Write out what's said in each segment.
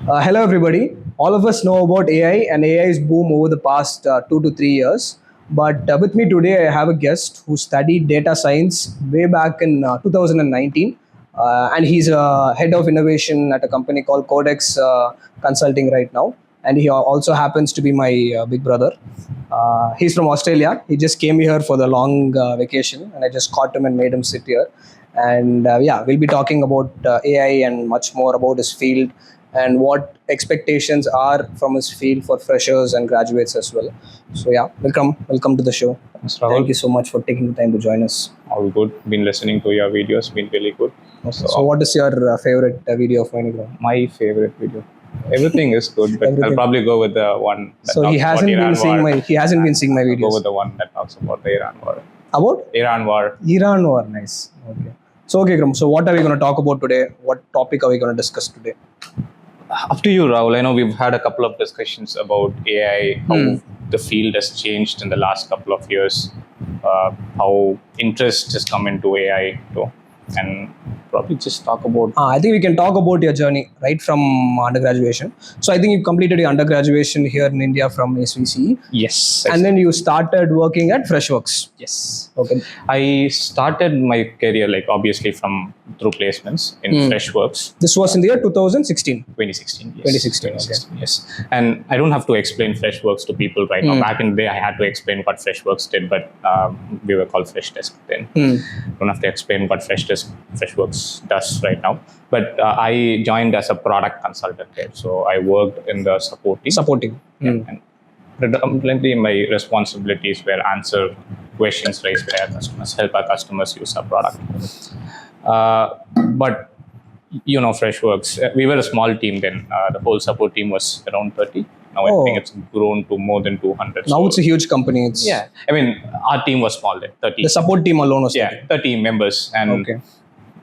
Hello, everybody. All of us know about AI, and AI's boom over the past 2 to 3 years. But with me today, I have a guest who studied data science way back in 2019, and he's head of innovation at a company called Codex Consulting right now. And he also happens to be my big brother. He's from Australia. He just came here for the long vacation, and I just caught him and made him sit here. And yeah, we'll be talking about AI and much more about his field and what expectations are from his field for freshers and graduates as well. So yeah, welcome to the show. Thanks, Thank Rahul. you so much for taking the time to join us. All good. Been listening to your videos. Been really good. So what is your favorite video of mine? My favorite video. Everything is good, but Everything. I'll probably go with the one that So talks he hasn't about been Iran seeing war. my he hasn't been seeing my I'll go videos. with the one that talks about the Iran war. About Iran war. Iran war. Nice. Okay. So okay, Vikram. So what are we going to talk about today? What topic are we going to discuss today? Up to you, Rahul. I know we've had a couple of discussions about AI, how the field has changed in the last couple of years, how interest has come into AI, too, and probably just talk about. I think we can talk about your journey right from undergraduation. So I think you completed your undergraduation here in India from SVC, Yes. and then you started working at Freshworks. Yes. Okay. I started my career, like obviously from through placements in Freshworks. This was in the year 2016. 2016. Yes. 2016, 2016. Yes. And I don't have to explain Freshworks to people right now. Back in the day, I had to explain what Freshworks did, but we were called Freshdesk then. Don't have to explain what Freshworks does right now. But I joined as a product consultant there, so I worked in the support team. Supporting. And predominantly my responsibilities were answer questions raised by our customers, help our customers use our product. But Freshworks, we were a small team then. The whole support team was around 30. Now I think it's grown to more than 200. Now it's a huge company. It's I mean, our team was small then, 30. The support team alone was 30 members, and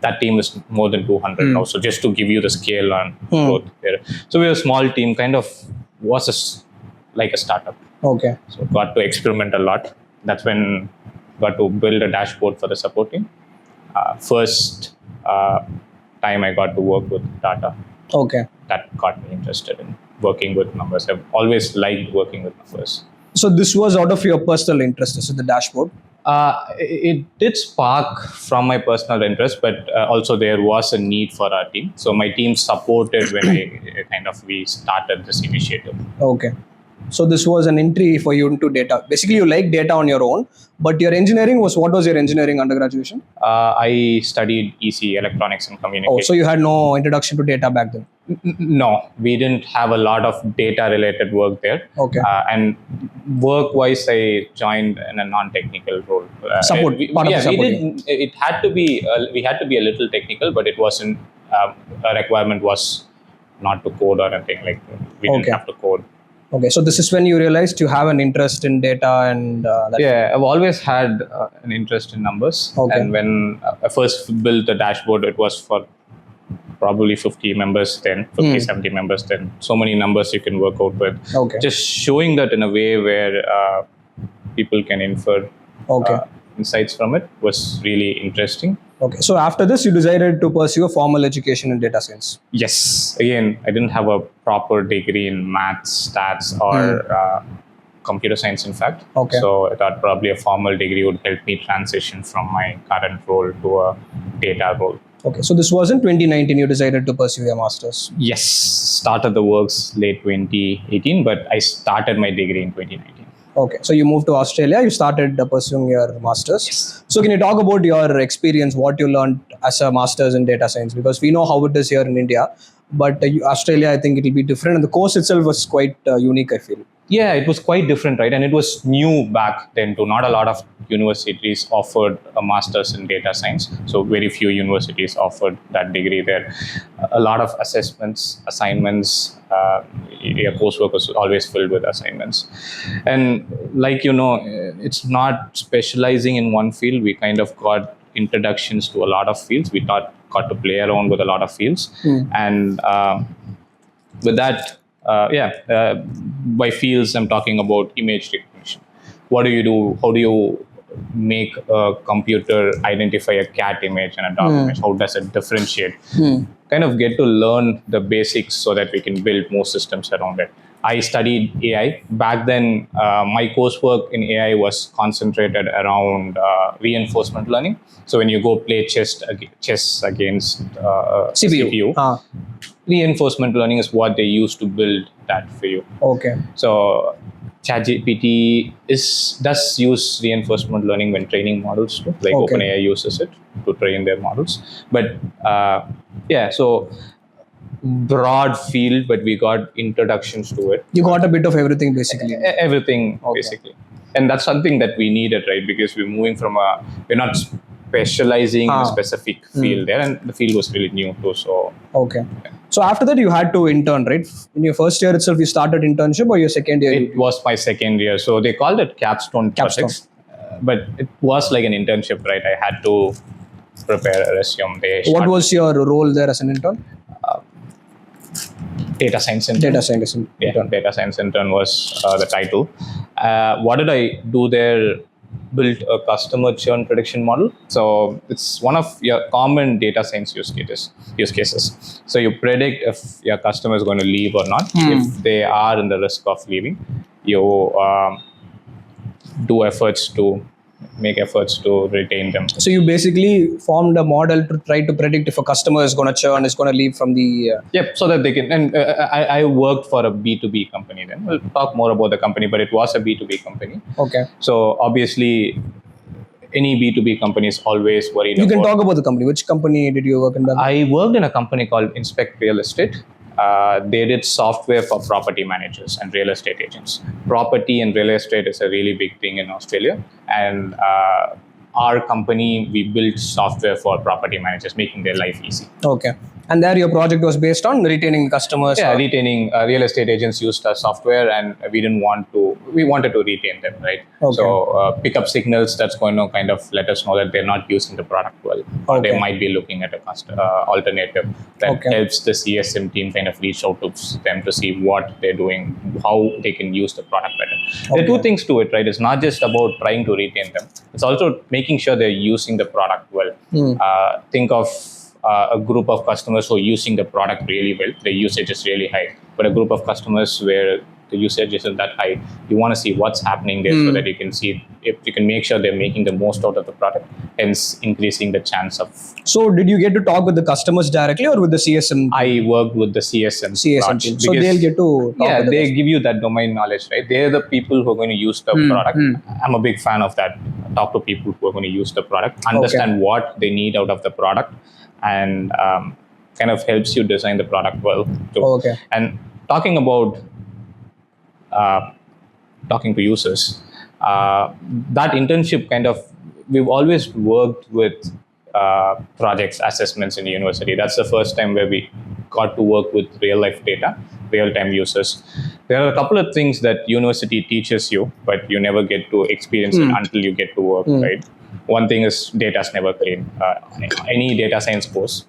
that team is more than 200 now. So just to give you the scale on growth there. So we were a small team, kind of was like a startup. Okay. So got to experiment a lot. That's when got to build a dashboard for the support team. First time I got to work with data. Okay. That got me interested in working with numbers. I've always liked working with numbers. So this was out of your personal interest, is it the dashboard? It did spark from my personal interest, but also there was a need for our team. So my team supported when we started this initiative. Okay. So this was an entry for you into data. Basically, you like data on your own, but your engineering was, what was your engineering undergraduation? I studied EC, electronics and communication. Oh, so you had no introduction to data back then? No, we didn't have a lot of data related work there. Okay. And work wise, I joined in a non-technical role. Support. It had to be. We had to be a little technical, but it wasn't. A requirement was not to code or anything. Like we didn't have to code. Okay, so this is when you realized you have an interest in data and I've always had an interest in numbers. Okay. And when I first built the dashboard, it was for probably 50 members then, 50, 70 members then. So many numbers you can work out with. Okay. Just showing that in a way where people can infer insights from it was really interesting. Okay, so after this, you decided to pursue a formal education in data science. Yes. Again, I didn't have a proper degree in maths, stats, or computer science, in fact. Okay. So I thought probably a formal degree would help me transition from my current role to a data role. Okay, so this was in 2019 you decided to pursue your master's. Yes. Started the works late 2018, but I started my degree in 2019. Okay, so you moved to Australia, you started pursuing your master's. Yes. So can you talk about your experience, what you learned as a master's in data science? Because we know how it is here in India, but Australia, I think it will be different. And the course itself was quite unique, I feel. Yeah, it was quite different, right? And it was new back then too. Not a lot of universities offered a master's in data science. So very few universities offered that degree there. A lot of assessments, assignments, your coursework was always filled with assignments. And it's not specializing in one field. We kind of got introductions to a lot of fields. We got to play around with a lot of fields. And with that, by fields, I'm talking about image recognition. What do you do? How do you make a computer identify a cat image and a dog image? How does it differentiate? Kind of get to learn the basics so that we can build more systems around it. I studied AI. Back then, my coursework in AI was concentrated around reinforcement learning. So when you go play chess against CPU, reinforcement learning is what they use to build that for you. Okay. So ChatGPT does use reinforcement learning when training models too. Like OpenAI uses it to train their models. But so broad field, but we got introductions to it. You got a bit of everything basically. Everything basically, and that's something that we needed, right? Because we're moving from we're not specializing in a specific field there, and the field was really new too. So So after that, you had to intern, right? In your first year itself, you started internship, or your second year? It was my second year, so they called it capstone projects, but it was like an internship, right? I had to prepare a resume. What was your role there as an intern? Data science intern. Data scientist intern. Yeah, data science intern was the title. What did I do there? Built a customer churn prediction model. So it's one of your common data science use cases. So you predict if your customer is going to leave or not. If they are in the risk of leaving, you make efforts to retain them. So you basically formed a model to try to predict if a customer is going to churn, is going to leave from the... Yep, so that they can... And I worked for a B2B company then. We'll talk more about the company, but it was a B2B company. Okay. So obviously, any B2B company is always worried You can talk about the company. Which company did you work in? I worked in a company called Inspect Real Estate. They did software for property managers and real estate agents. Property and real estate is a really big thing in Australia. And our company, we built software for property managers, making their life easy. Okay. And there your project was based on retaining customers? Yeah, retaining real estate agents used our software, and we wanted to retain them, right? Okay. So pick up signals that's going to kind of let us know that they're not using the product well, or they might be looking at a alternative that helps the CSM team kind of reach out to them to see what they're doing, how they can use the product better. There are two things to it, right? It's not just about trying to retain them. It's also making sure they're using the product well. Think of a group of customers who are using the product really well. The usage is really high. But a group of customers where the usage isn't that high, you want to see what's happening there so that you can see if you can make sure they're making the most out of the product, hence increasing the chance of... So did you get to talk with the customers directly or with the CSM? I worked with the CSM team. So they'll get to talk with they give you that domain knowledge, right? They're the people who are going to use the product. I'm a big fan of that. Talk to people who are going to use the product, understand what they need out of the product, and kind of helps you design the product well too. And talking about talking to users, that internship kind of, we've always worked with projects, assessments in the university. That's the first time where we got to work with real life data, real time users. There are a couple of things that university teaches you, but you never get to experience it until you get to work, right? One thing is data's never clean. Any data science course,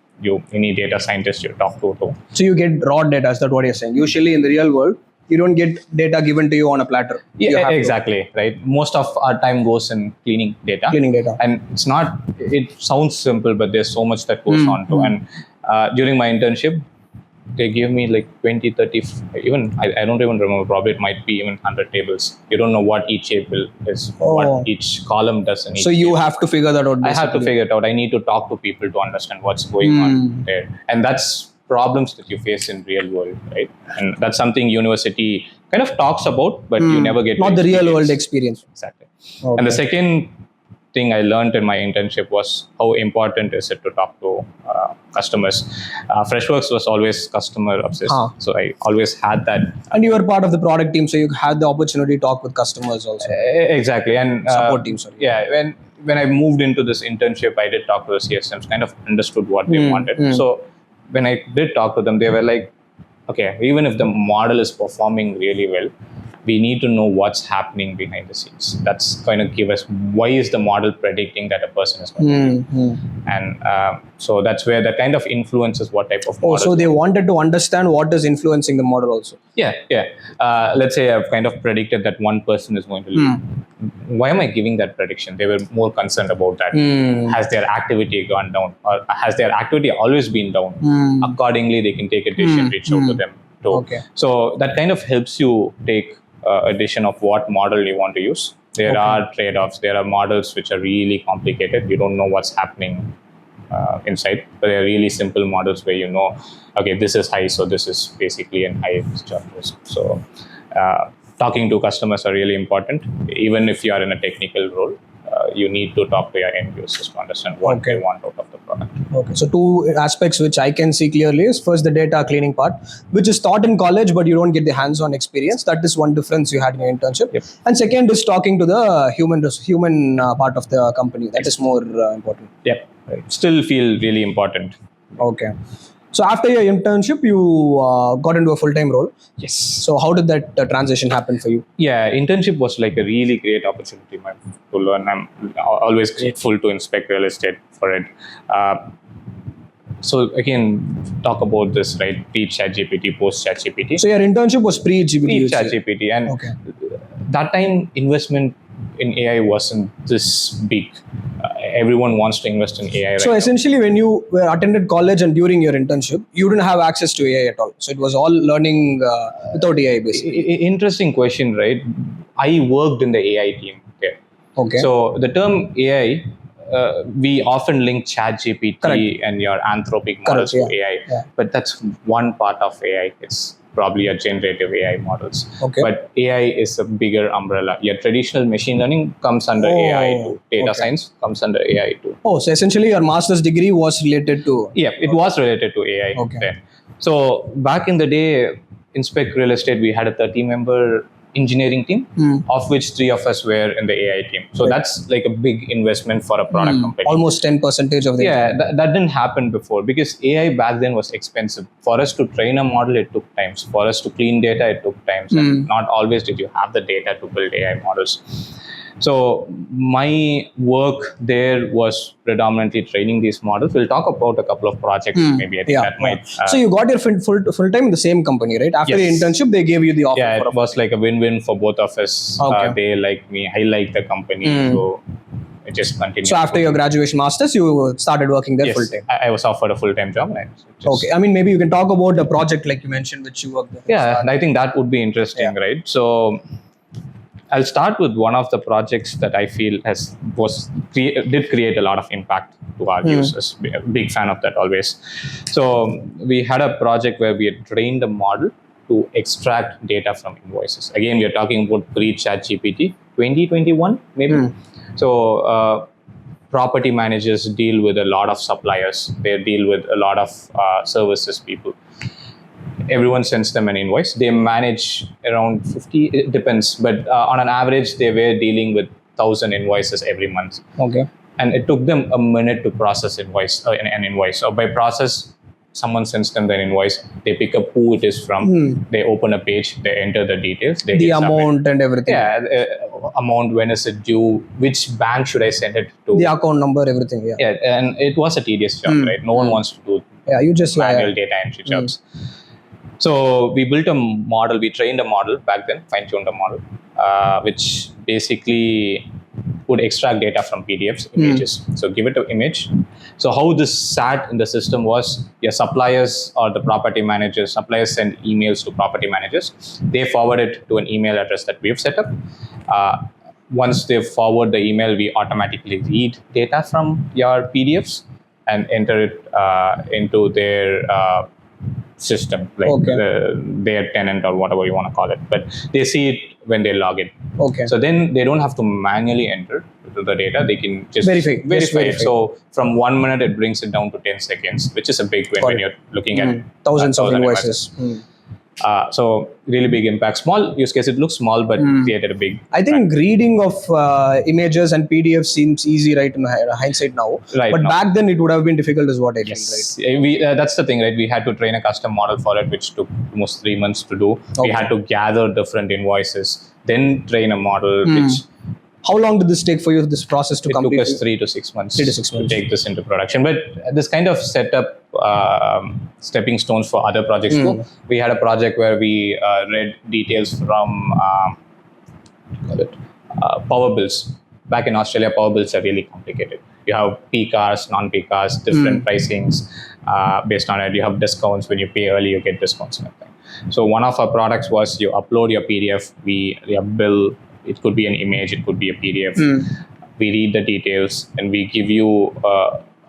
any data scientist you talk to. So you get raw data, is that what you're saying? Usually in the real world, you don't get data given to you on a platter. Yeah, exactly, right? Most of our time goes in cleaning data. And it sounds simple, but there's so much that goes on to. And during my internship, they gave me like 20, 30, even, I don't even remember, probably it might be even 100 tables. You don't know what each table is, what each column does in each So you have to figure that out, basically. I have to figure it out. I need to talk to people to understand what's going on there. And that's problems that you face in real world, right? And that's something university kind of talks about, but you never get not the real world experience. Exactly. And the second thing I learned in my internship was how important is it to talk to customers. Freshworks was always customer obsessed, so I always had that. And you were part of the product team, so you had the opportunity to talk with customers also. Exactly, and support team. Sorry. Yeah, when I moved into this internship, I did talk to the CSMs, kind of understood what they wanted. So when I did talk to them, they were like, okay, even if the model is performing really well, We need to know what's happening behind the scenes. That's going to give us why is the model predicting that a person is going to be. And so that's where that kind of influences what type of Oh, model. so they wanted to understand what is influencing the model also. Yeah. Let's say I've kind of predicted that one person is going to leave. Why am I giving that prediction? They were more concerned about that. Has their activity gone down, or has their activity always been down? Accordingly, they can take a decision, reach out to them too. Okay. So that kind of helps you take a decision of what model you want to use. There are trade-offs. There are models which are really complicated. You don't know what's happening inside, but they're really simple models where you know, okay, this is high, so this is basically an high job risk. So talking to customers are really important. Even if you are in a technical role, you need to talk to your end users to understand what they want out of the product. Okay, so two aspects which I can see clearly is first the data cleaning part, which is taught in college, but you don't get the hands-on experience. That is one difference you had in your internship. Yep. And second is talking to the human part of the company. That is more important. Yeah, still feel really important. Okay. So after your internship, you got into a full-time role. Yes. So how did that transition happen for you? Yeah, internship was like a really great opportunity to learn. I'm always grateful to Inspect Real Estate for it. So again, talk about this, right? Pre-ChatGPT, post-ChatGPT. So your internship was pre-GPT. Pre-ChatGPT, and that time investment in AI wasn't this big. Everyone wants to invest in AI. So essentially, when you were attended college and during your internship, you didn't have access to AI at all. So it was all learning without AI, basically. Interesting question, right? I worked in the AI team there. Okay. So the term AI, we often link ChatGPT and your Anthropic models to AI, but that's one part of AI. It's probably a generative AI models. Okay. But AI is a bigger umbrella. Your traditional machine learning comes under AI too. Data science comes under AI too. Oh, so essentially your master's degree was related to... Yeah, it was related to AI. Then. So back in the day, Inspect Real Estate, we had a 30-member engineering team, of which 3 of us were in the AI team. So that's like a big investment for a product company. Almost 10% of the... Yeah, that didn't happen before because AI back then was expensive. For us to train a model, it took time. For us to clean data, it took time. And not always did you have the data to build AI models. So my work there was predominantly training these models. We'll talk about a couple of projects maybe. I think that might... So you got your full-time in the same company, right? After your internship, they gave you the offer. Yeah, it was like a win-win for both of us. They like me. I like the company. So it just continued. So after your graduation master's, you started working there full-time? I was offered a full-time job. Okay. I mean, maybe you can talk about a project like you mentioned, which you worked there. Yeah, and I think that would be interesting, right? So I'll start with one of the projects that I feel did create a lot of impact to our users. A big fan of that always. So we had a project where we had trained a model to extract data from invoices. Again, we are talking about pre-ChatGPT 2021 maybe. So property managers deal with a lot of suppliers. They deal with a lot of services people. Everyone sends them an invoice. They manage around 50, it depends, but on an average, they were dealing with 1,000 invoices every month. Okay. And it took them a minute to process an invoice. So by process, someone sends them the invoice, they pick up who it is from, they open a page, they enter the details. The amount and everything. Yeah, amount, when is it due, which bank should I send it to? The account number, everything, Yeah, and it was a tedious job, right? No one wants to do manual data entry jobs. So we built a model, we trained a model back then, fine-tuned a model, which basically would extract data from PDFs, images. So give it an image. So how this sat in the system was your suppliers or the property managers, suppliers send emails to property managers. They forward it to an email address that we've set up. Once they forward the email, we automatically read data from your PDFs and enter it into their system, like their tenant or whatever you want to call it. But they see it when they log in. Okay. So then they don't have to manually enter the data. They can just verify it. So from 1 minute, it brings it down to 10 seconds, which is a big win when you're looking at thousands of invoices. So really big impact. Small use case. It looks small, but created a big. I think reading of images and PDF seems easy, right, in hindsight now. Right But now. back then it would have been difficult, is what I feel, Yes, right? we that's the thing, right? We had to train a custom model for it, which took almost 3 months to do. We Okay. had to gather different invoices, then train a model, which How long did this take for you, this process to it took complete? us 3 to 6 months 3 to 6 months. to take this into production. But this kind of set up stepping stones for other projects too. We had a project where we read details from power bills. Back in Australia, power bills are really complicated. You have P cars, non-P cars, different pricings based on it. You have discounts. When you pay early, you get discounts and everything. So one of our products was you upload your PDF, your bill. It could be an image, it could be a PDF. We read the details, and we give you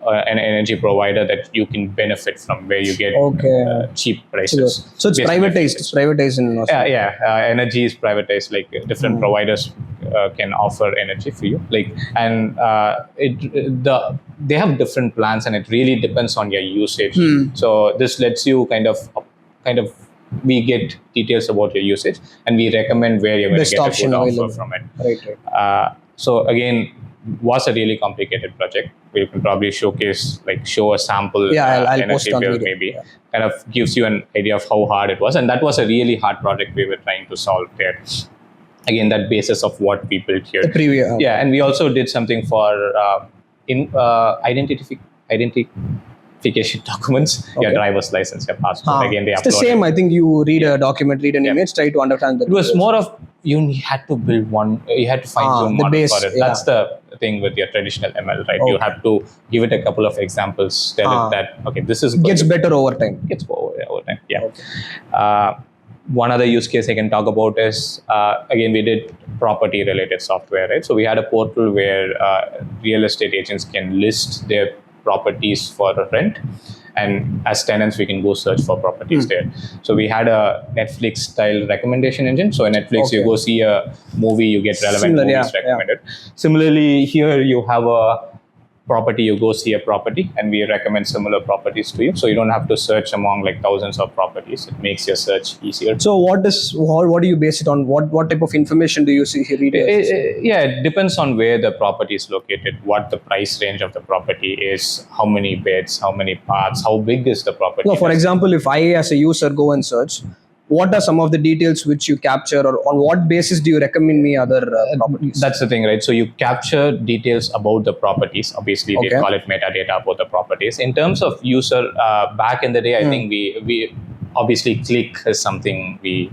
an energy provider that you can benefit from, where you get cheap prices. So it's privatized. It's privatized in Australia. Energy is privatized. Like different providers can offer energy for you. Like they have different plans, and it really depends on your usage. So this lets you kind of we get details about your usage, and we recommend where you're going to get a good offer from it. Right. So again, was a really complicated project. We can probably show a sample I'll energy post on bill, video. maybe. Kind of gives you an idea of how hard it was, and that was a really hard project we were trying to solve there. Again, that basis of what we built here. And we also did something for identification documents, your driver's license, your passport. Again, they it's the same. I think you read a document, read an image, try to understand that. It was more of you had to build one. You had to find one model for it. That's the thing with your traditional ML, right? You have to give it a couple of examples, tell it that this is gets better over time. Gets over time. Yeah. One other use case I can talk about is again, we did property related software, right? So we had a portal where real estate agents can list their properties for rent, and as tenants we can go search for properties there. So we had a Netflix style recommendation engine. So in Netflix, you go see a movie, you get relevant movies recommended. Similarly, here you have a property, you go see a property, and we recommend similar properties to you. So you don't have to search among like thousands of properties. It makes your search easier. So what do you base it on? What type of information do you see here? It depends on where the property is located, what the price range of the property is, how many beds, how many parts, how big is the property. No, for example, if I as a user go and search, what are some of the details which you capture, or on what basis do you recommend me other properties? That's the thing, right? So you capture details about the properties. Obviously, they call it metadata about the properties. In terms of user, back in the day, I think we obviously click is something we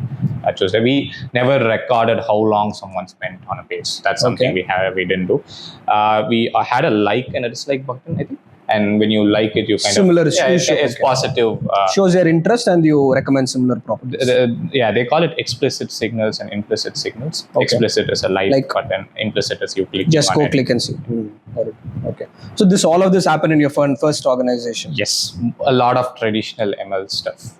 chose. We never recorded how long someone spent on a page. That's something we didn't do. We had a like and a dislike button, I think. And when you like it, you kind it's positive. Shows your interest, and you recommend similar properties. They call it explicit signals and implicit signals. Explicit is a like button. Implicit is you click. Just go click and see. Okay. So all of this happened in your first organization? Yes. A lot of traditional ML stuff.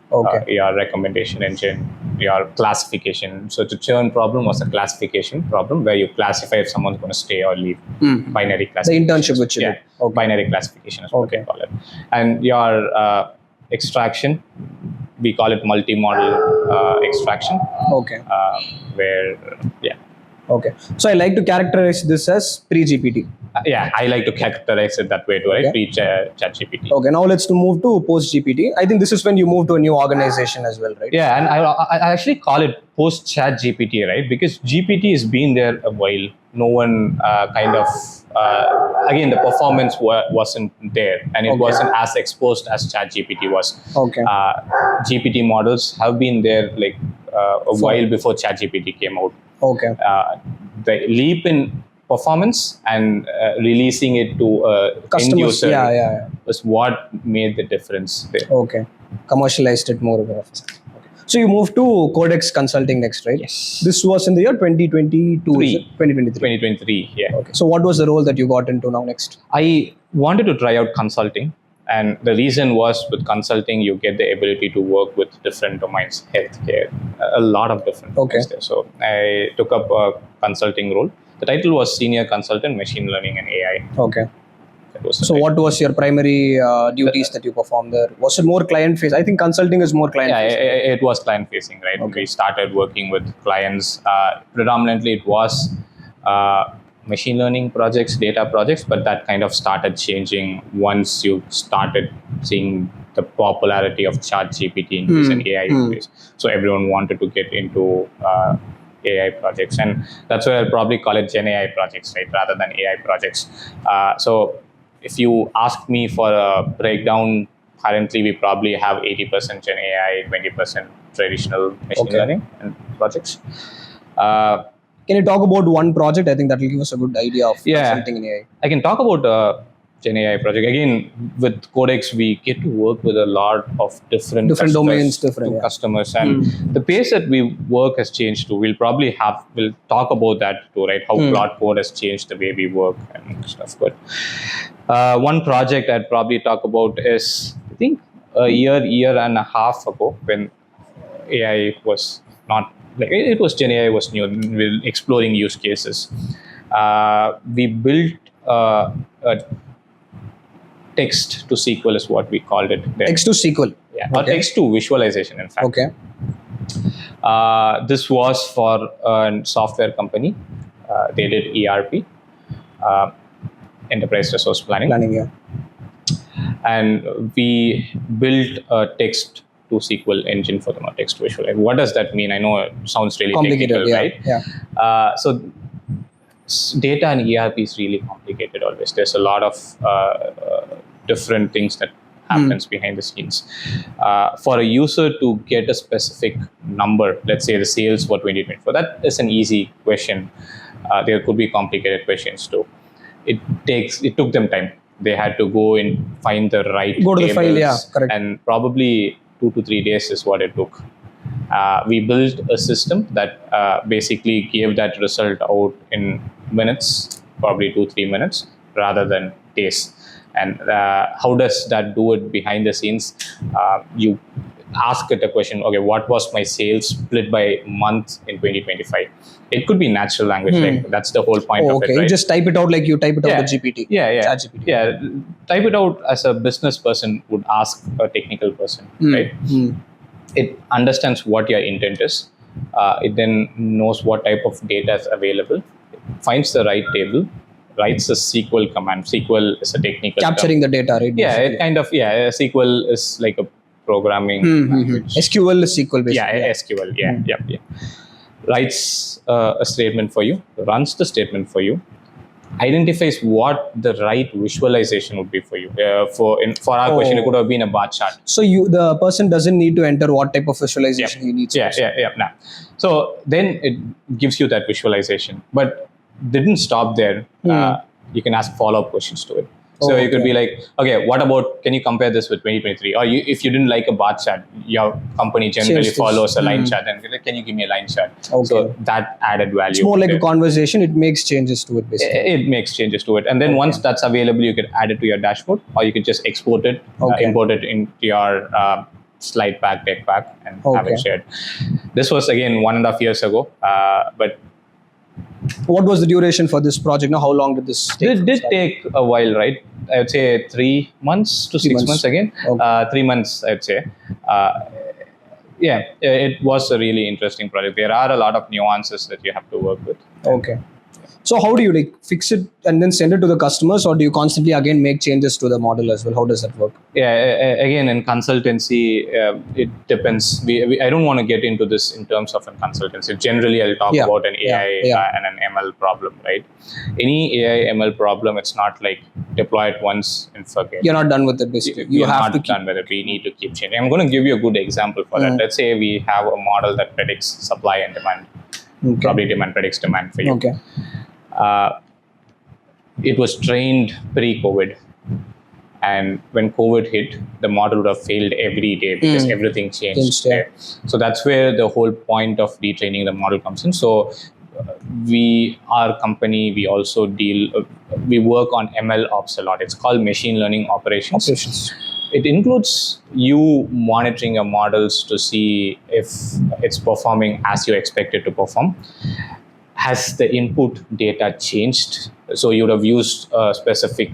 Your recommendation engine, your classification. So the churn problem was a classification problem where you classify if someone's going to stay or leave. Binary classification. The internship which you did. Binary classification is what they call it. And your extraction, we call it multi-model extraction. Okay. So I like to characterize this as pre-GPT. I like to characterize it that way too, right? Pre-ChatGPT. Okay, now let's move to post-GPT. I think this is when you move to a new organization as well, right? Yeah, and I actually call it post-ChatGPT, right? Because GPT has been there a while. No one again, the performance wasn't there, and it wasn't as exposed as ChatGPT was. GPT models have been there like a while before ChatGPT came out. The leap in performance and releasing it to end user was what made the difference there. Commercialized it more. So you moved to Codex Consulting next, right? Yes. This was in the year 2022. 2023, yeah. So what was the role that you got into now next? I wanted to try out consulting. And the reason was with consulting, you get the ability to work with different domains, healthcare, a lot of different domains there. So I took up a consulting role. The title was Senior Consultant, Machine Learning and AI. That was So what was your primary duties that you performed there? Was it more client facing? I think consulting is more client yeah, facing. it was client facing, right? Okay. We started working with clients. Predominantly, it was machine learning projects, data projects, but that kind of started changing once you started seeing the popularity of ChatGPT increase and AI increase. So everyone wanted to get into AI projects, and that's why I'll probably call it Gen AI projects, right, rather than AI projects. So if you ask me for a breakdown, currently we probably have 80% Gen AI, 20% traditional machine learning and projects. Can you talk about one project? I think that will give us a good idea of consulting in AI. I can talk about Gen AI project. Again, with Codex, we get to work with a lot of different domains, different customers, and the pace that we work has changed too. We'll talk about that too, right? How Plot Code has changed the way we work and stuff. But one project I'd probably talk about is, I think, a year and a half ago, when AI was not like it was Gen AI was new, with exploring use cases. We built a text to SQL is what we called it. Then. Text to SQL. Yeah, or text to visualization, in fact. Okay. This was for a software company. They did ERP, enterprise resource planning. Yeah. And we built a text to SQL engine for them, or text to visualization. What does that mean? I know it sounds really complicated, technical, right? Yeah. So data and ERP is really complicated always. There's a lot of different things that happens behind the scenes. For a user to get a specific number, let's say the sales for 2024, that is an easy question. There could be complicated questions too. It took them time. They had to go and find the right to the file, yeah, correct. And probably 2 to 3 days is what it took. We built a system that basically gave that result out in minutes, probably 2-3 minutes, rather than days. And how does that do it behind the scenes? You ask it a question, okay, what was my sales split by month in 2025? It could be natural language, like that's the whole point of it, right? You just type it out like you type it out with GPT. Yeah. Type it out as a business person would ask a technical person, right? It understands what your intent is. It then knows what type of data is available. It finds the right table, writes a SQL command. SQL is a technical capturing term. the data, right? Yeah, it kind of, SQL is like a programming language. SQL is SQL, basically. Yeah, SQL, yeah. Writes a statement for you, runs the statement for you, identifies what the right visualization would be for you. For our question, it could have been a bar chart. So the person doesn't need to enter what type of visualization he needs. Nah. So then it gives you that visualization, but didn't stop there. You can ask follow-up questions to it. So you could be like, okay, what about, can you compare this with 2023? Or if you didn't like a bar chart, your company generally follows a line chart, and like, can you give me a line chart? So that added value. It's more like a conversation. It makes changes to it, basically. It makes changes to it. And then once that's available, you could add it to your dashboard, or you could just export it, import it into your slide pack, deck pack, and have it shared. This was, again, 1.5 years ago. But what was the duration for this project? Now, how long did this take? It did take a while, right? I would say 3 months to 6 months again. 3 months, I'd say. It was a really interesting project. There are a lot of nuances that you have to work with. Okay. So how do you fix it and then send it to the customers, or do you constantly again make changes to the model as well? How does that work? Yeah, again, in consultancy, it depends. I don't want to get into this in terms of a consultancy. Generally, I'll talk about an AI and an ML problem, right? Any AI ML problem, it's not like deploy it once and forget. You're not done with it, basically. You have to done with it. We need to keep changing. I'm going to give you a good example for that. Let's say we have a model that predicts supply and demand. Probably predicts demand for you. It was trained pre-COVID, and when COVID hit, the model would have failed every day because everything changed. So that's where the whole point of retraining the model comes in. So our company, we also we work on ML ops a lot. It's called machine learning operations. It includes you monitoring your models to see if it's performing as you expect it to perform. Has the input data changed? So you would have used a specific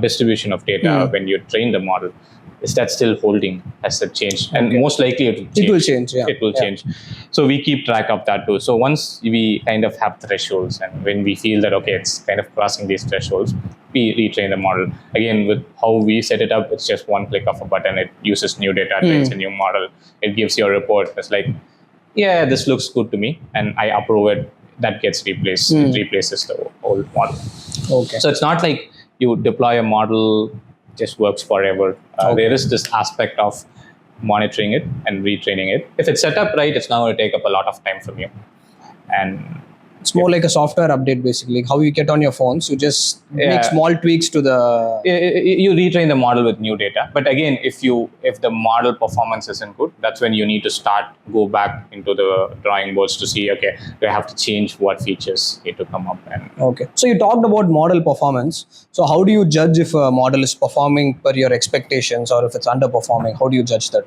distribution of data when you train the model, is that still holding? Has that changed? And most likely it will change. It will change, yeah. It will change. So we keep track of that too. So once we kind of have thresholds, and when we feel that, okay, it's kind of crossing these thresholds, we retrain the model. Again, with how we set it up, it's just one click of a button. It uses new data, trains a new model. It gives you a report. It's like, yeah, this looks good to me, and I approve it. That gets replaced. It replaces the old model. Okay. So it's not like you deploy a model, just works forever. There is this aspect of monitoring it and retraining it. If it's set up right, it's not going to take up a lot of time from you. And it's more like a software update, basically. How you get on your phones, you just make small tweaks to the. You retrain the model with new data. But again, if the model performance isn't good, that's when you need to go back into the drawing boards to see, okay, do I have to change what features need to come up? And okay. So you talked about model performance. So how do you judge if a model is performing per your expectations or if it's underperforming? How do you judge that?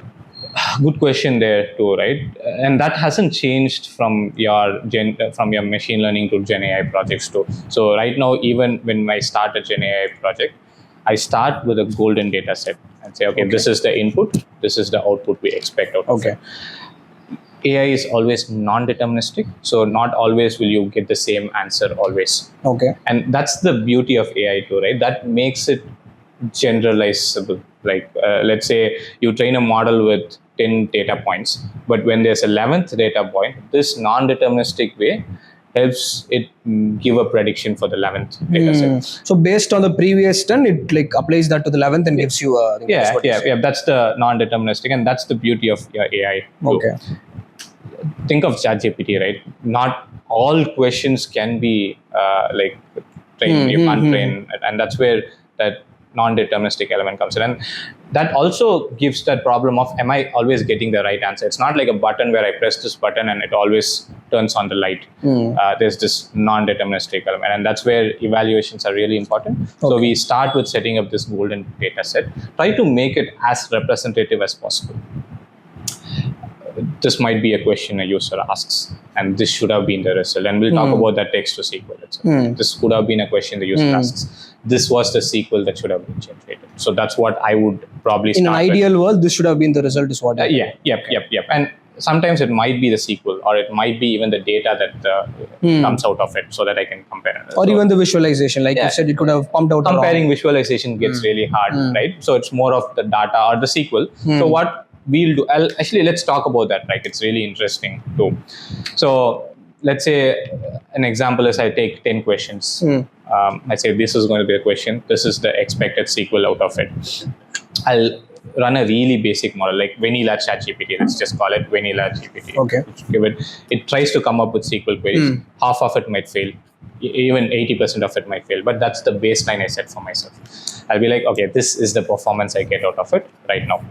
Good question there too, right? And that hasn't changed from your machine learning to Gen AI projects too. So right now, even when I start a Gen AI project, I start with a golden data set and say, okay, this is the input, this is the output we expect out of it. AI is always non-deterministic, so not always will you get the same answer always. Okay. And that's the beauty of AI too, right? That makes it generalizable. Like let's say you train a model with 10 data points, but when there's 11th data point, this non-deterministic way helps it give a prediction for the 11th data set. So based on the previous 10, it like applies that to the 11th and gives you a... That's the non-deterministic, and that's the beauty of your AI too. Okay. Think of ChatGPT, right? Not all questions can be trained. You can't train, and that's where that non-deterministic element comes in. And that also gives that problem of, am I always getting the right answer? It's not like a button where I press this button and it always turns on the light. There's this non-deterministic element, and that's where evaluations are really important. Okay. So we start with setting up this golden data set, try to make it as representative as possible. This might be a question a user asks, and this should have been the result. And we'll talk about that text to SQL itself. This could have been a question the user asks. This was the SQL that should have been generated. So that's what I would probably start in an ideal world, this should have been the result, is what. Yep. And sometimes it might be the SQL, or it might be even the data that comes out of it, so that I can compare. Or even the visualization, like you said, it could have pumped out. Comparing visualization gets really hard, right? So it's more of the data or the SQL. So what we'll do, let's talk about that, right? It's really interesting too. So let's say an example is I take 10 questions. I say this is going to be a question. This is the expected SQL out of it. I'll run a really basic model like vanilla ChatGPT. Let's just call it vanilla GPT. Okay. It tries to come up with SQL queries. Half of it might fail. Even 80% of it might fail. But that's the baseline I set for myself. I'll be like, okay, this is the performance I get out of it right now.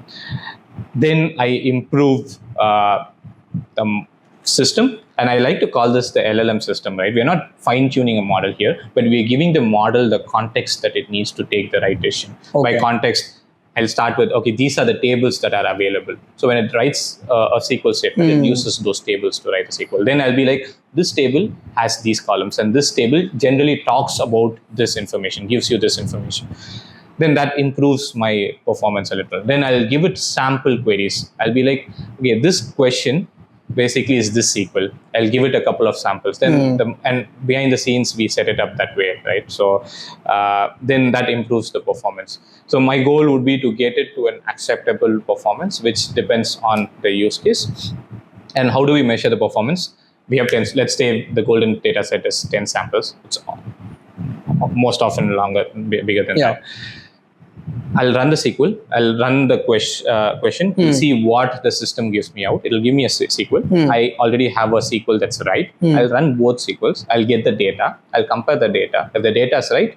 Then I improve the system, and I like to call this the LLM system, right? We're not fine-tuning a model here, but we're giving the model the context that it needs to take the right decision. By context, I'll start with, okay, these are the tables that are available. So when it writes a SQL statement, it uses those tables to write a SQL. Then I'll be like, this table has these columns, and this table generally talks about this information, gives you this information. Then that improves my performance a little. Then I'll give it sample queries. I'll be like, okay, this question basically is this SQL. I'll give it a couple of samples. Then and behind the scenes, we set it up that way, right? So then that improves the performance. So my goal would be to get it to an acceptable performance, which depends on the use case. And how do we measure the performance? We have 10, let's say the golden data set is 10 samples. It's most often bigger than that. I'll run the SQL. I'll run the question. We'll see what the system gives me out. It'll give me a SQL. I already have a SQL that's right. I'll run both SQLs. I'll get the data. I'll compare the data. If the data is right,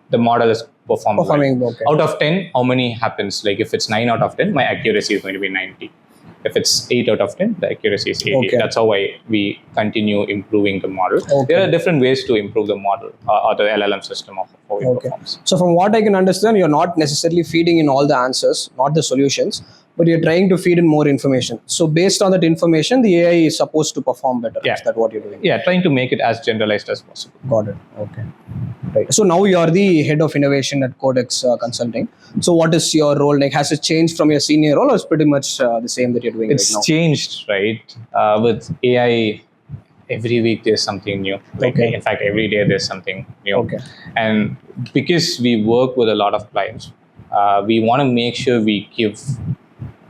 the model is performing well. Okay. Out of 10, how many happens? Like if it's 9 out of 10, my accuracy is going to be 90. If it's 8 out of 10, the accuracy is 80. Okay. That's how we continue improving the model. Okay. There are different ways to improve the model or the LLM system of how it performs. So from what I can understand, you're not necessarily feeding in all the answers, not the solutions, but you're trying to feed in more information. So based on that information, the AI is supposed to perform better. Is that what you're doing? Yeah, trying to make it as generalized as possible. Got it. Okay. Right. So now you are the head of innovation at Codex Consulting. So what is your role? Like, has it changed from your senior role, or is pretty much the same that you're doing right It's now? changed, right? With AI, every week there's something new. Like, Okay. in fact, every day there's something new. Okay. And because we work with a lot of clients, we want to make sure we give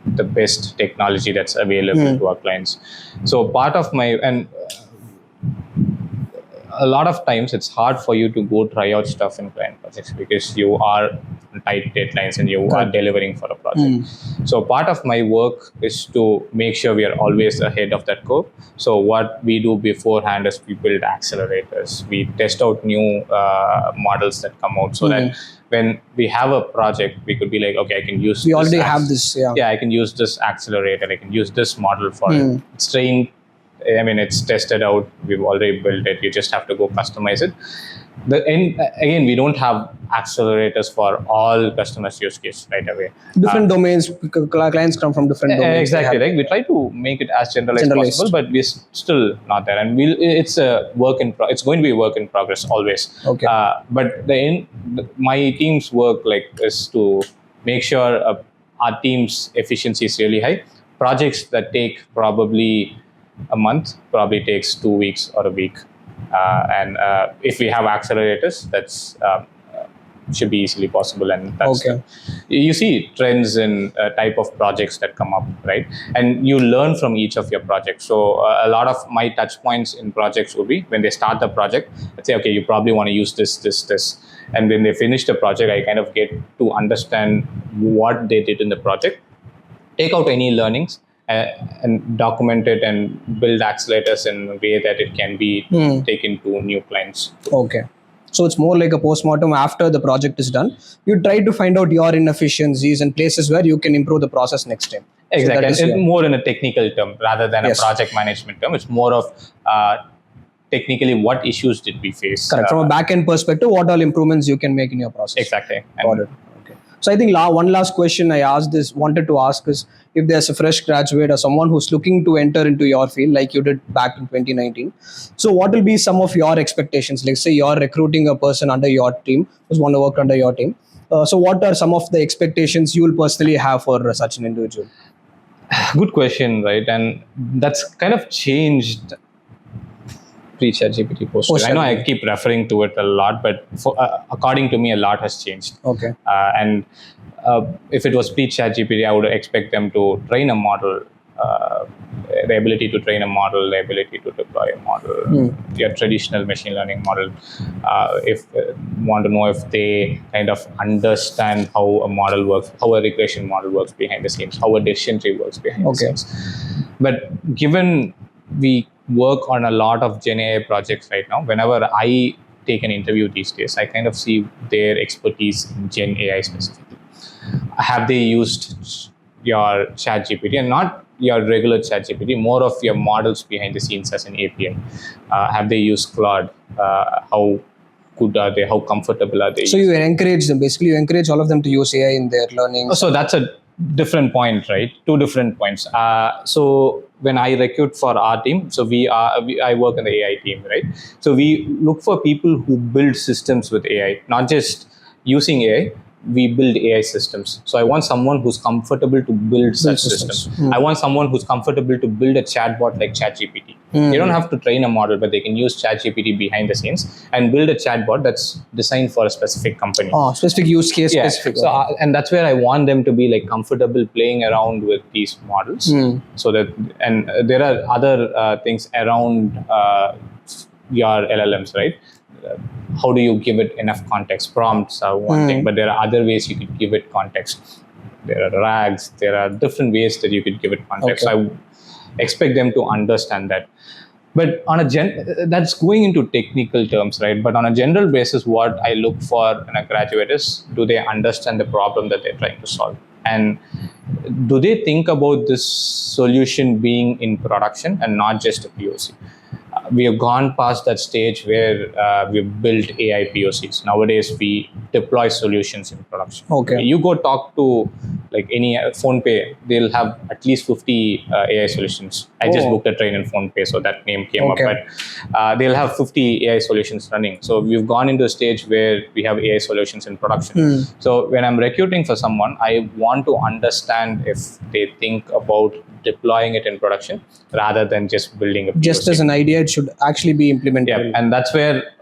the best technology that's available to our clients. So part of my and a lot of times it's hard for you to go try out stuff in client projects because you are on tight deadlines and you are delivering for a project. So part of my work is to make sure we are always ahead of that curve. So what we do beforehand is we build accelerators, we test out new models that come out, so that when we have a project, we could be like, okay, I can use We already have this. yeah, I can use this accelerator, I can use this model for it. It's trained, I mean, it's tested out. We've already built it. You just have to go customize it. Again, we don't have accelerators for all customers' use case right away. Different domains, clients come from different domains. Exactly, right. We try to make it as generalized possible, but we're still not there. And it's a work in it's going to be a work in progress always. Okay. But my team's work is to make sure our team's efficiency is really high. Projects that take probably a month probably takes 2 weeks or a week, and if we have accelerators, that's should be easily possible. And that's you see trends in type of projects that come up, right? And you learn from each of your projects. So a lot of my touch points in projects would be when they start the project, let's say, okay, you probably want to use this, and when they finish the project, I kind of get to understand what they did in the project, take out any learnings, and document it and build accelerators in a way that it can be taken to new clients. Okay. So it's more like a postmortem after the project is done. You try to find out your inefficiencies and places where you can improve the process next time. Exactly. So more in a technical term rather than a project management term. It's more of technically what issues did we face. Correct. From a back-end perspective, what all improvements you can make in your process. Exactly. Got it. So I think one last question I wanted to ask is, if there's a fresh graduate or someone who's looking to enter into your field like you did back in 2019, so what will be some of your expectations? Like, say you're recruiting a person under your team who's want to work under your team. So what are some of the expectations you will personally have for such an individual? Good question, right? And that's kind of changed pre-ChatGPT post. I know I keep referring to it a lot, but according to me, a lot has changed. Okay. And if it was pre-ChatGPT, I would expect them to train a model, the ability to train a model, the ability to deploy a model, your traditional machine learning model. If want to know if they kind of understand how a model works, how a regression model works behind the scenes, how a decision tree works behind the scenes. But given we work on a lot of Gen AI projects right now, whenever I take an interview these days, I kind of see their expertise in Gen AI specifically. Have they used your ChatGPT, and not your regular ChatGPT, more of your models behind the scenes as an API? Have they used Claude? How good are they? How comfortable are they? So you encourage them, basically you encourage all of them to use AI in their learning. So that's a different point, right? Two different points. So when I recruit for our team, so I work in the AI team, right? So we look for people who build systems with AI, not just using AI. We build AI systems. So I want someone who's comfortable to build such systems. I want someone who's comfortable to build a chatbot like ChatGPT. They don't have to train a model, but they can use ChatGPT behind the scenes and build a chatbot that's designed for a specific company. Specific use case, specific. So, and that's where I want them to be like comfortable playing around with these models. So that, and there are other things around your LLMs, right? How do you give it enough context? Prompts are one thing, but there are other ways you could give it context. There are RAGs, there are different ways that you could give it context. So I expect them to understand that. But on that's going into technical terms, right? But on a general basis, what I look for in a graduate is, do they understand the problem that they're trying to solve? And do they think about this solution being in production and not just a POC? we have gone past that stage where we've built AI POCs. Nowadays, we deploy solutions in production. Okay. You go talk to like any phone pay, they'll have at least 50 AI solutions. I just booked a train in phone pay, so that name came up. But they'll have 50 AI solutions running. So we've gone into a stage where we have AI solutions in production. So when I'm recruiting for someone, I want to understand if they think about deploying it in production rather than just building a POC. Just as an idea, it should actually be implemented. Yeah, and that's where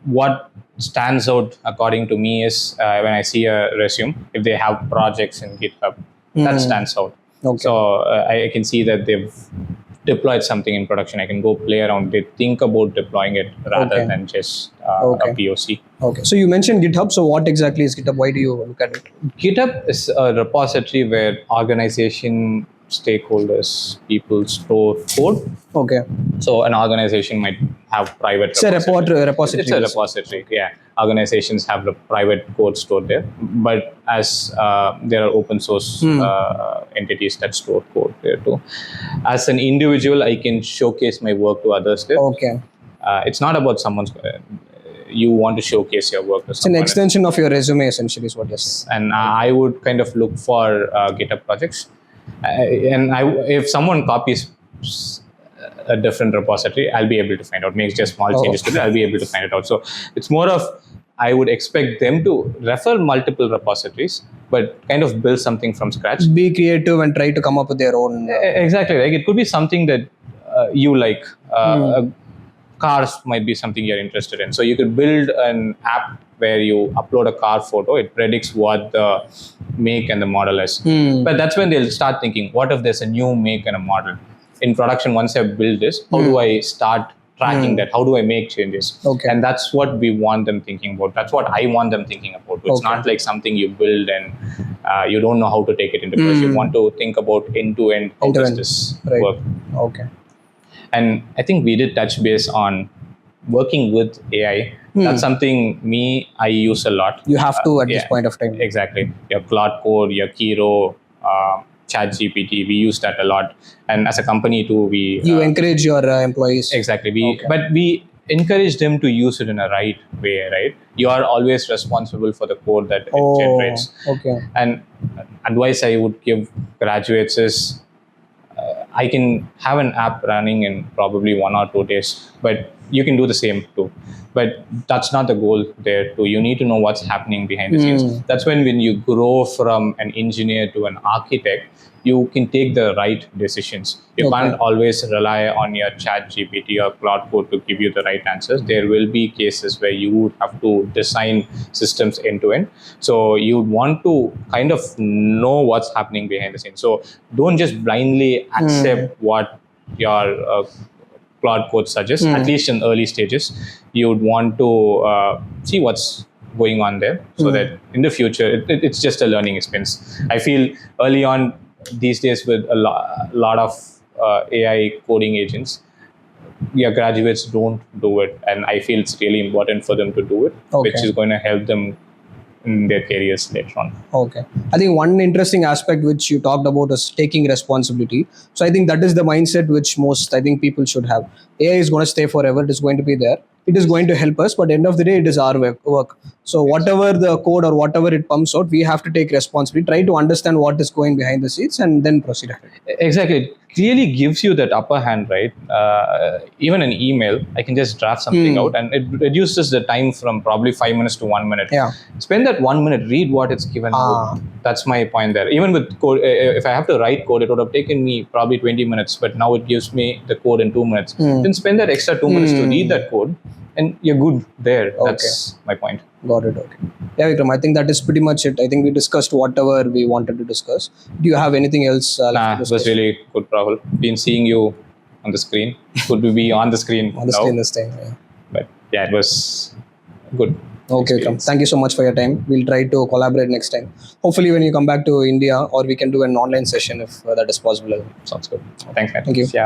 what stands out according to me is when I see a resume, if they have projects in GitHub, that stands out. Okay. So I can see that they've deployed something in production. I can go play around. They think about deploying it rather than just a POC. Okay. So you mentioned GitHub. So what exactly is GitHub? Why do you look at it? GitHub is a repository where organization stakeholders, people store code. Okay. So an organization might have private. It's a repository. It's a repository. Yeah, organizations have the private code stored there, but as there are open source entities that store code there too. As an individual, I can showcase my work to others there. Okay. It's not about someone's. You want to showcase your work to someone. It's an extension of your resume, essentially, is what you're saying. And I would kind of look for GitHub projects. If someone copies a different repository, I'll be able to find out. Makes just small changes to it, I'll be able to find it out. So it's more of, I would expect them to refer multiple repositories, but kind of build something from scratch. Be creative and try to come up with their own. Exactly. Like it could be something that you like. Cars might be something you're interested in. So you could build an app where you upload a car photo. It predicts what the make and the model is. But that's when they'll start thinking, what if there's a new make and a model? In production, once I've built this, how do I start tracking that? How do I make changes? Okay. And that's what we want them thinking about. That's what I want them thinking about. It's not like something you build and you don't know how to take it into production. You want to think about end-to-end, how does this work? Okay. And I think we did touch base on working with AI. That's something I use a lot. You have to at this point of time. Exactly. Your Claude Code, your Kiro, ChatGPT, we use that a lot. And as a company too, you encourage your employees. Exactly. But we encourage them to use it in a right way, right? You are always responsible for the code that it generates. Okay. And advice I would give graduates is, I can have an app running in probably 1 or 2 days, but you can do the same too. But that's not the goal there too. You need to know what's happening behind the scenes. That's when you grow from an engineer to an architect, you can take the right decisions. You can't always rely on your ChatGPT or Claude Code to give you the right answers. There will be cases where you would have to design systems end to end. So you want to kind of know what's happening behind the scenes. So don't just blindly accept what your Claude Code suggests. At least in early stages, you would want to see what's going on there, so that in the future, it's just a learning experience. I feel early on, these days with a lot of AI coding agents, graduates don't do it, and I feel it's really important for them to do it, which is going to help them in their careers later on. Okay. I think one interesting aspect which you talked about is taking responsibility. So I think that is the mindset which I think people should have. AI is going to stay forever. It is going to be there. It is going to help us, but at the end of the day, it is our work. So whatever the code or whatever it pumps out, we have to take responsibility, try to understand what is going behind the scenes, and then proceed ahead. Exactly. It clearly gives you that upper hand, right? Even an email, I can just draft something out, and it reduces the time from probably 5 minutes to 1 minute. Yeah. Spend that 1 minute, read what it's given out. That's my point there. Even with code, if I have to write code, it would have taken me probably 20 minutes, but now it gives me the code in 2 minutes. Then spend that extra 2 minutes to read that code, and you're good there. That's my point. Got it. Okay. Yeah, Vikram, I think that is pretty much it. I think we discussed whatever we wanted to discuss. Do you have anything else left to discuss? It was really good, Rahul. Been seeing you on the screen. Could we be on the screen on the screen this time? Yeah. But yeah, it was good. Okay, Vikram. Thank you so much for your time. We'll try to collaborate next time. Hopefully, when you come back to India, or we can do an online session if that is possible. Sounds good. Thanks, man. Thank you. Yeah.